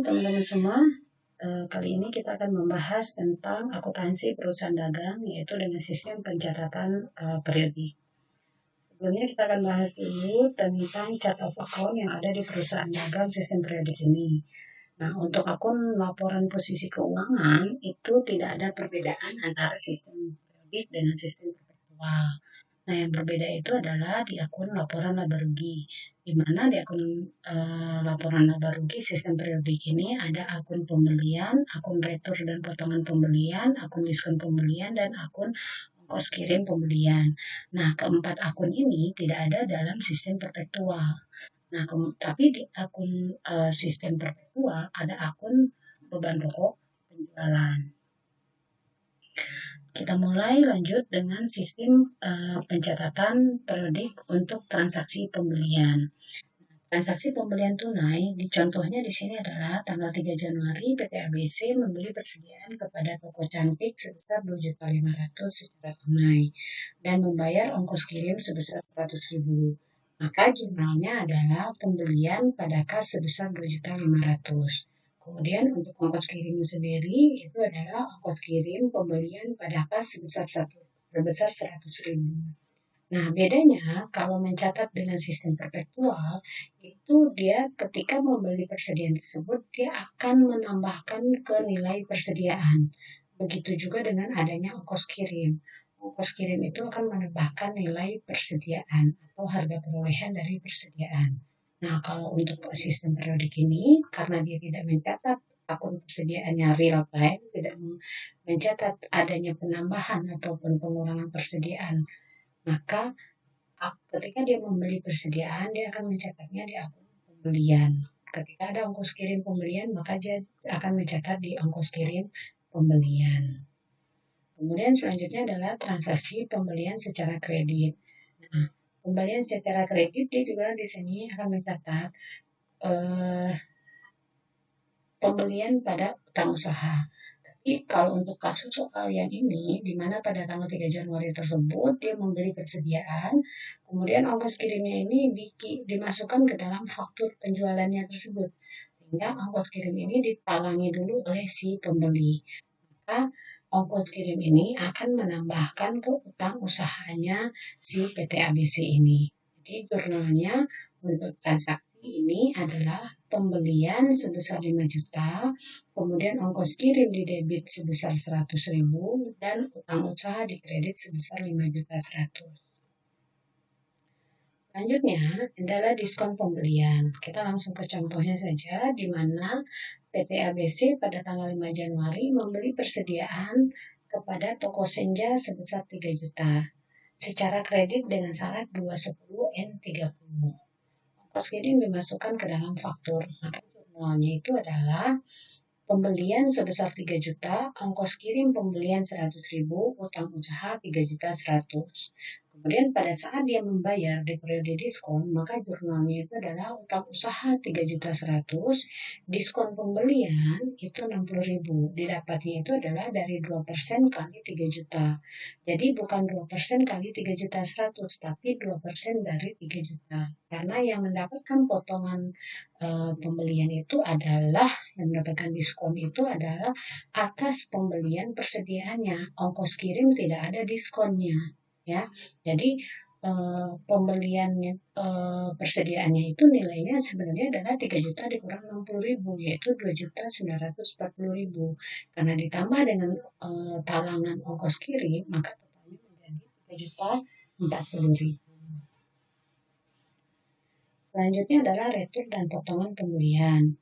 Assalamualaikum teman-teman semua. Kali ini kita akan membahas tentang akuntansi perusahaan dagang, yaitu dengan sistem pencatatan periodik. Sebelumnya kita akan bahas dulu tentang chart of account yang ada di perusahaan dagang sistem periodik ini. Nah, untuk akun laporan posisi keuangan itu tidak ada perbedaan antara sistem periodik dengan sistem perpetual. Nah, yang berbeda itu adalah di akun laporan laba rugi, di mana di akun laporan laba rugi sistem periodik ini ada akun pembelian, akun retur dan potongan pembelian, akun diskon pembelian, dan akun ongkos kirim pembelian. Nah, keempat akun ini tidak ada dalam sistem perpetual. Nah, tapi di akun sistem perpetual ada akun beban pokok penjualan. Kita mulai lanjut dengan sistem pencatatan periodik untuk transaksi pembelian. Transaksi pembelian tunai, contohnya di sini adalah tanggal 3 Januari PT ABC membeli persediaan kepada toko Cantik sebesar 2.500.000 secara tunai dan membayar ongkos kirim sebesar 100.000. Maka jurnalnya adalah pembelian pada kas sebesar 2.500.000. Kemudian untuk ongkos kirim sendiri itu adalah ongkos kirim pembelian pada kas sebesar 100.000. Nah, bedanya kalau mencatat dengan sistem perpetual itu dia ketika membeli persediaan tersebut dia akan menambahkan ke nilai persediaan. Begitu juga dengan adanya ongkos kirim. Ongkos kirim itu akan menambahkan nilai persediaan atau harga perolehan dari persediaan. Nah, kalau untuk sistem periodik ini, karena dia tidak mencatat akun persediaannya real time, tidak mencatat adanya penambahan ataupun pengurangan persediaan, maka ketika dia membeli persediaan, dia akan mencatatnya di akun pembelian. Ketika ada ongkos kirim pembelian, maka dia akan mencatat di ongkos kirim pembelian. Kemudian selanjutnya adalah transaksi pembelian secara kredit. Nah, pembelian secara kredit dia juga di sini akan mencatat pembelian pada utang usaha. Tapi kalau untuk kasus soal yang ini, di mana pada tanggal 3 Januari tersebut dia membeli persediaan, kemudian ongkos kirimnya ini dimasukkan ke dalam faktur penjualannya tersebut, sehingga ongkos kirim ini ditalangi dulu oleh si pembeli. Maka ongkos kirim ini akan menambahkan ke utang usahanya si PT ABC ini. Jadi jurnalnya untuk transaksi ini adalah pembelian sebesar 5 juta, kemudian ongkos kirim di debit sebesar 100.000 dan utang usaha di kredit sebesar 5.100.000. Selanjutnya adalah diskon pembelian. Kita langsung ke contohnya saja, di mana PT ABC pada tanggal 5 Januari membeli persediaan kepada toko Senja sebesar 3 juta secara kredit dengan syarat 210N30. Ongkos kirim dimasukkan ke dalam faktur. Maka jurnalnya itu adalah pembelian sebesar 3 juta, ongkos kirim pembelian 100.000, utang usaha 3.100.000. Kemudian pada saat dia membayar di periode diskon, maka jurnalnya itu adalah utang usaha 3.100.000, diskon pembelian itu 60.000. Didapatnya itu adalah dari 2% kali 3 juta. Jadi bukan 2% kali 3.100.000, tapi 2% dari 3 juta. Karena yang mendapatkan potongan pembelian itu adalah, yang mendapatkan diskon itu adalah atas pembelian persediaannya. Ongkos kirim tidak ada diskonnya. Ya, jadi pembelian persediaannya itu nilainya sebenarnya adalah 3 juta dikurang 60.000, yaitu 2.940.000. Karena ditambah dengan talangan ongkos kirim, maka totalnya menjadi 3.040.000. Selanjutnya adalah retur dan potongan pembelian.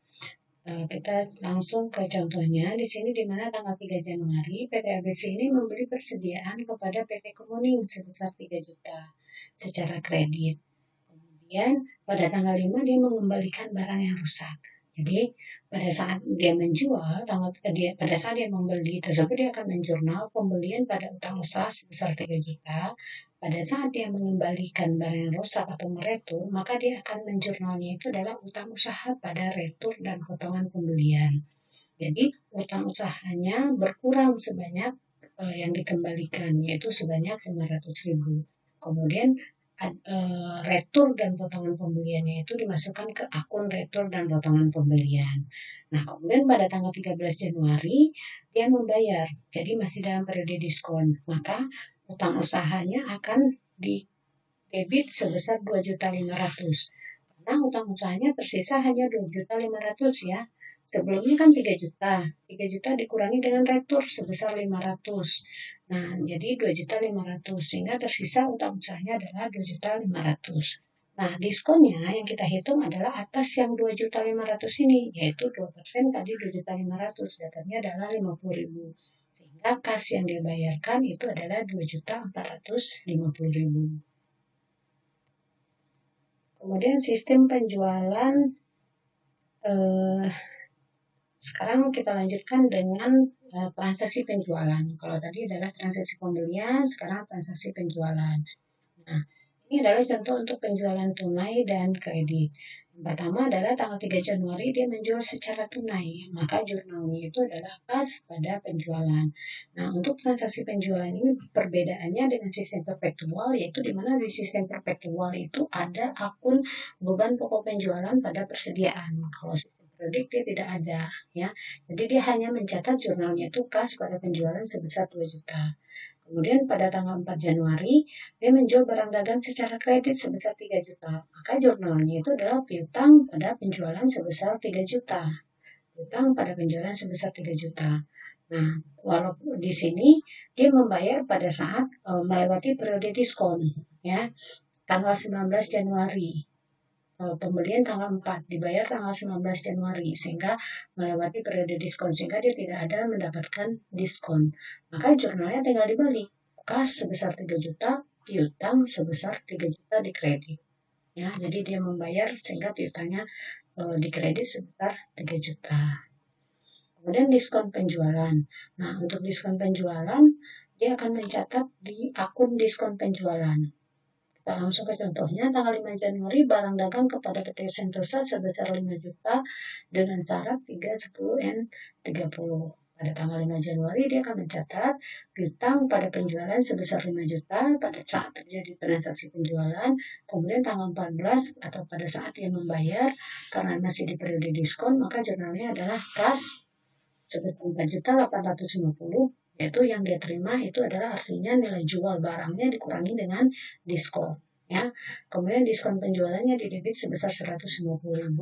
Kita langsung ke contohnya. Di sini di mana tanggal 3 Januari PT ABC ini membeli persediaan kepada PT Kemuning sebesar 3 juta secara kredit. Kemudian pada tanggal 5 dia mengembalikan barang yang rusak. Jadi pada saat dia menjual, pada saat dia membeli tersebut dia akan menjurnal pembelian pada utang usaha sebesar 3 juta. Pada saat dia mengembalikan barang yang rusak atau meretur, maka dia akan menjurnalnya itu adalah utang usaha pada retur dan potongan pembelian. Jadi utang usahanya berkurang sebanyak yang dikembalikan, yaitu sebanyak 500.000. Kemudian retur dan potongan pembeliannya itu dimasukkan ke akun retur dan potongan pembelian. Nah, kemudian pada tanggal 13 Januari dia membayar, jadi masih dalam periode diskon. Maka utang usahanya akan di debit sebesar 2.500.000. Karena utang usahanya tersisa hanya 2.500.000 ya. Sebelumnya kan 3 juta. 3 juta dikurangi dengan retur sebesar 500. Nah, jadi 2.500.000 sehingga tersisa utang usahanya adalah 2.500.000. Nah, diskonnya yang kita hitung adalah atas yang 2.500.000 ini, yaitu 2% kali 2.500.000. Datanya adalah 50.000. Sehingga kas yang dia bayarkan itu adalah 2.450.000. Kemudian sistem penjualan, sekarang kita lanjutkan dengan transaksi penjualan. Kalau tadi adalah transaksi pembelian, sekarang transaksi penjualan. Nah, ini adalah contoh untuk penjualan tunai dan kredit. Yang pertama adalah tanggal 3 Januari dia menjual secara tunai, maka jurnalnya itu adalah pas pada penjualan. Nah, untuk transaksi penjualan ini perbedaannya dengan sistem perpetual, yaitu di mana di sistem perpetual itu ada akun beban pokok penjualan pada persediaan. Kalau sistem periodik dia tidak ada, ya. Jadi dia hanya mencatat jurnalnya itu kas pada penjualan sebesar 2 juta. Kemudian pada tanggal 4 Januari, dia menjual barang dagang secara kredit sebesar 3 juta. Maka jurnalnya itu adalah piutang pada penjualan sebesar 3 juta. Piutang pada penjualan sebesar 3 juta. Nah, walaupun di sini dia membayar pada saat melewati periode diskon, ya, tanggal 19 Januari. Pembelian tanggal 4, dibayar tanggal 19 Januari, sehingga melewati periode diskon, sehingga dia tidak ada mendapatkan diskon. Maka jurnalnya tinggal dibalik, kas sebesar 3 juta, piutang sebesar 3 juta di kredit. Ya, jadi dia membayar sehingga piutangnya di kredit sebesar 3 juta. Kemudian diskon penjualan. Nah, untuk diskon penjualan, dia akan mencatat di akun diskon penjualan. Kita langsung ke contohnya, tanggal 5 Januari barang dagang kepada PT Sentosa sebesar 5 juta dengan syarat 3, 10, N 30. Pada tanggal 5 Januari dia akan mencatat piutang pada penjualan sebesar 5 juta pada saat terjadi transaksi penjualan. Kemudian tanggal 14 atau pada saat dia membayar karena masih di periode diskon, maka jurnalnya adalah kas sebesar 4.850.000, yaitu yang dia terima itu adalah artinya nilai jual barangnya dikurangi dengan diskon, ya. Kemudian diskon penjualannya didebit sebesar 150.000,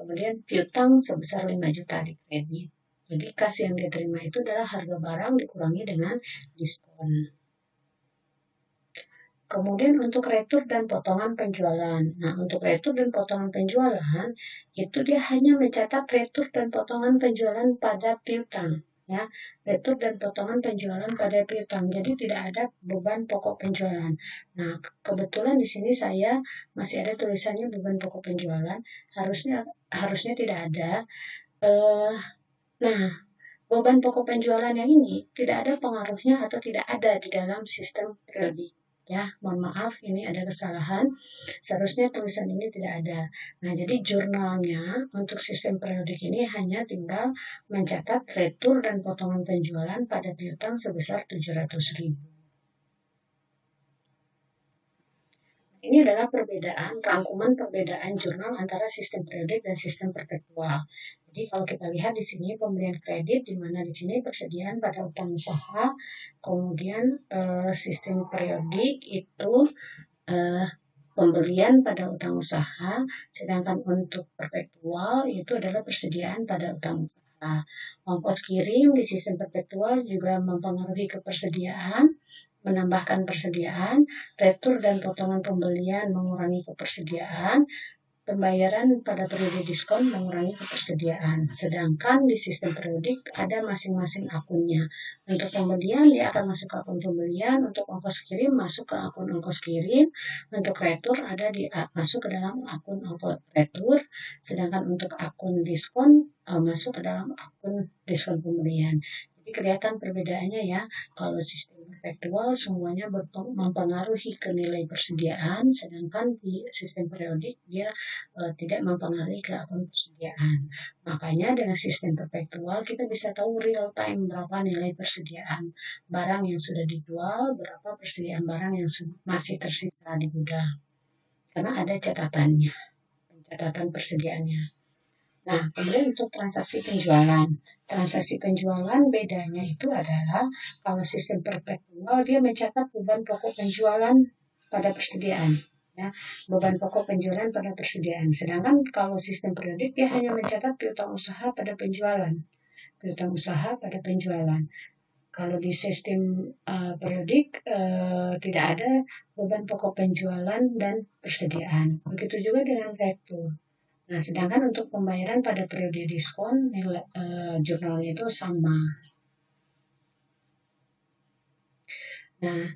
kemudian piutang sebesar 5 juta di kredit. Jadi kas yang dia terima itu adalah harga barang dikurangi dengan diskon. Kemudian untuk retur dan potongan penjualan. Nah, untuk retur dan potongan penjualan, itu dia hanya mencatat retur dan potongan penjualan pada piutang. Ya, retur dan potongan penjualan pada piutang. Jadi tidak ada beban pokok penjualan. Nah, kebetulan di sini saya masih ada tulisannya beban pokok penjualan. Harusnya tidak ada. Nah, beban pokok penjualan yang ini tidak ada pengaruhnya atau tidak ada di dalam sistem periodik. Ya, mohon maaf, ini ada kesalahan. Seharusnya tulisan ini tidak ada. Nah, jadi jurnalnya untuk sistem periodik ini hanya tinggal mencatat retur dan potongan penjualan pada piutang sebesar 700.000. Ini adalah rangkuman perbedaan jurnal antara sistem periodik dan sistem perpetual. Jadi kalau kita lihat di sini pemberian kredit, di mana di sini persediaan pada utang usaha, kemudian sistem periodik itu pemberian pada utang usaha, sedangkan untuk perpetual itu adalah persediaan pada utang usaha. Ongkos kirim di sistem perpetual juga mempengaruhi kepersediaan, menambahkan persediaan, retur dan potongan pembelian mengurangi kepersediaan, pembayaran pada periode diskon mengurangi ketersediaan. Sedangkan di sistem periodik ada masing-masing akunnya. Untuk pembelian dia akan masuk ke akun pembelian, untuk ongkos kirim masuk ke akun ongkos kirim, untuk retur masuk ke dalam akun ongkos retur, sedangkan untuk akun diskon masuk ke dalam akun diskon pembelian. Jadi kelihatan perbedaannya ya, kalau sistem perpetual semuanya mempengaruhi ke nilai persediaan, sedangkan di sistem periodik dia tidak mempengaruhi ke akun persediaan. Makanya dengan sistem perpetual kita bisa tahu real time berapa nilai persediaan barang yang sudah dijual, berapa persediaan barang yang masih tersisa di gudang. Karena ada catatannya, pencatatan persediaannya. Nah, kemudian untuk transaksi penjualan. Transaksi penjualan bedanya itu adalah kalau sistem perpetual dia mencatat beban pokok penjualan pada persediaan. Ya, beban pokok penjualan pada persediaan. Sedangkan kalau sistem periodik dia hanya mencatat piutang usaha pada penjualan. Piutang usaha pada penjualan. Kalau di sistem periodik tidak ada beban pokok penjualan dan persediaan. Begitu juga dengan retur. Nah, sedangkan untuk pembayaran pada periode diskon, jurnalnya itu sama. Nah,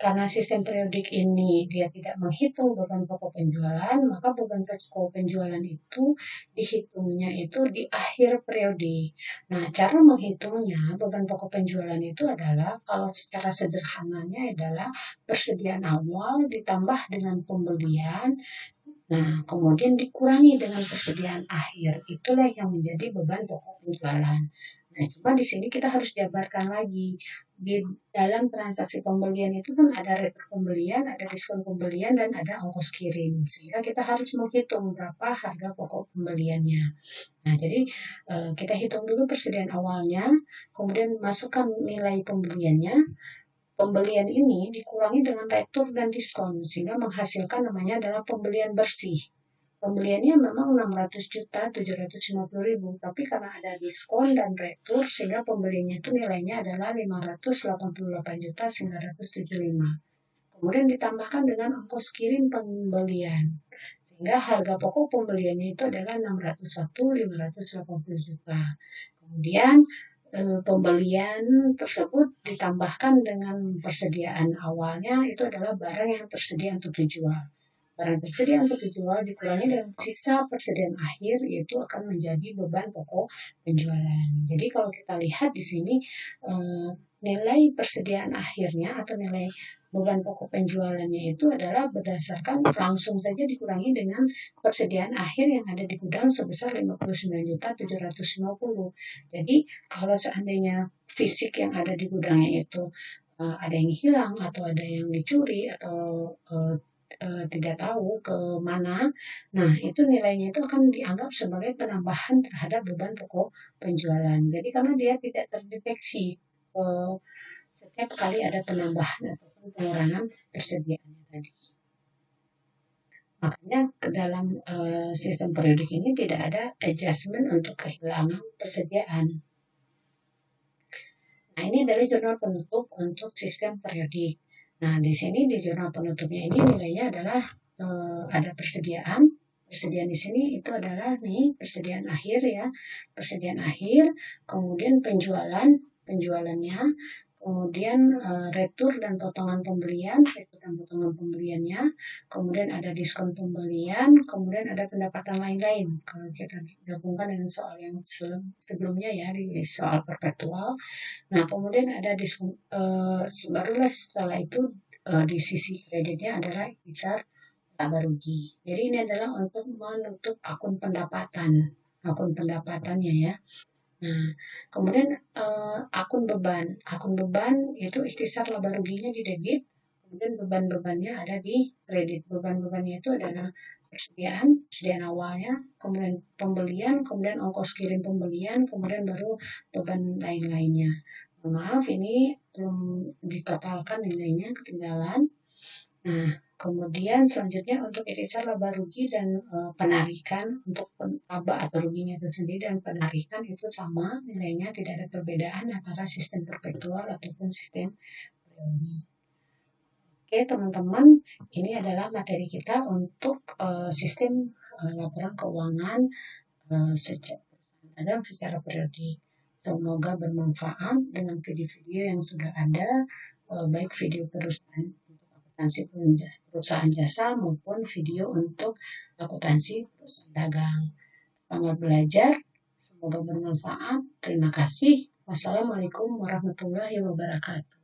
karena sistem periodik ini dia tidak menghitung beban pokok penjualan, maka beban pokok penjualan itu dihitungnya itu di akhir periode. Nah, cara menghitungnya beban pokok penjualan itu adalah kalau secara sederhananya adalah persediaan awal ditambah dengan pembelian. Nah, kemudian dikurangi dengan persediaan akhir. Itulah yang menjadi beban pokok penjualan. Nah, cuma di sini kita harus jabarkan lagi. Di dalam transaksi pembelian itu kan ada retur pembelian, ada diskon pembelian, dan ada ongkos kirim. Sehingga kita harus menghitung berapa harga pokok pembeliannya. Nah, jadi kita hitung dulu persediaan awalnya, kemudian masukkan nilai pembeliannya. Pembelian ini dikurangi dengan retur dan diskon sehingga menghasilkan namanya adalah pembelian bersih. Pembeliannya memang 600.750.000, tapi karena ada diskon dan retur sehingga pembeliannya itu nilainya adalah 588.975. Kemudian ditambahkan dengan ongkos kirim pembelian sehingga harga pokok pembeliannya itu adalah 601.580 juta. Kemudian pembelian tersebut ditambahkan dengan persediaan awalnya itu adalah barang yang tersedia untuk dijual. Barang tersedia untuk dijual dikurangi dengan sisa persediaan akhir yaitu akan menjadi beban pokok penjualan. Jadi kalau kita lihat di sini nilai persediaan akhirnya atau nilai beban pokok penjualannya itu adalah berdasarkan langsung saja dikurangi dengan persediaan akhir yang ada di gudang sebesar 59.750. Jadi kalau seandainya fisik yang ada di gudangnya itu ada yang hilang atau ada yang dicuri atau tidak tahu ke mana, nah itu nilainya itu akan dianggap sebagai penambahan terhadap beban pokok penjualan. Jadi karena dia tidak terdeteksi setiap kali ada penambahan ataupun pengurangan persediaannya tadi. Makanya ke dalam sistem periodik ini tidak ada adjustment untuk kehilangan persediaan. Nah, ini adalah jurnal penutup untuk sistem periodik. Nah, di sini di jurnal penutupnya ini nilainya adalah ada persediaan. Persediaan di sini itu adalah nih persediaan akhir ya. Persediaan akhir, kemudian penjualannya, kemudian retur dan potongan pembelian, kemudian ada diskon pembelian, kemudian ada pendapatan lain-lain. Kalau kita gabungkan dengan soal yang sebelumnya ya, di soal perpetual. Nah, kemudian ada diskon, barulah setelah itu di sisi kreditnya adalah besar laba rugi. Jadi ini adalah untuk menutup akun pendapatannya ya. Nah, kemudian akun beban itu ikhtisar laba ruginya di debit, kemudian beban-bebannya ada di kredit. Beban-bebannya itu adalah persediaan awalnya, kemudian pembelian, kemudian ongkos kirim pembelian, kemudian baru beban lain-lainnya. Maaf, ini belum ditotalkan nilainya, ketinggalan. Nah, kemudian selanjutnya untuk ikhtisar laba rugi dan penarikan untuk laba atau ruginya itu sendiri dan penarikan itu sama nilainya, tidak ada perbedaan antara sistem perpetual ataupun sistem periodik. Oke teman-teman, ini adalah materi kita untuk sistem laporan keuangan secara periodik. Semoga bermanfaat dengan video-video yang sudah ada, baik video perusahaan jasa maupun video untuk akuntansi perusahaan dagang. Selamat belajar, semoga bermanfaat. Terima kasih. Wassalamualaikum warahmatullahi wabarakatuh.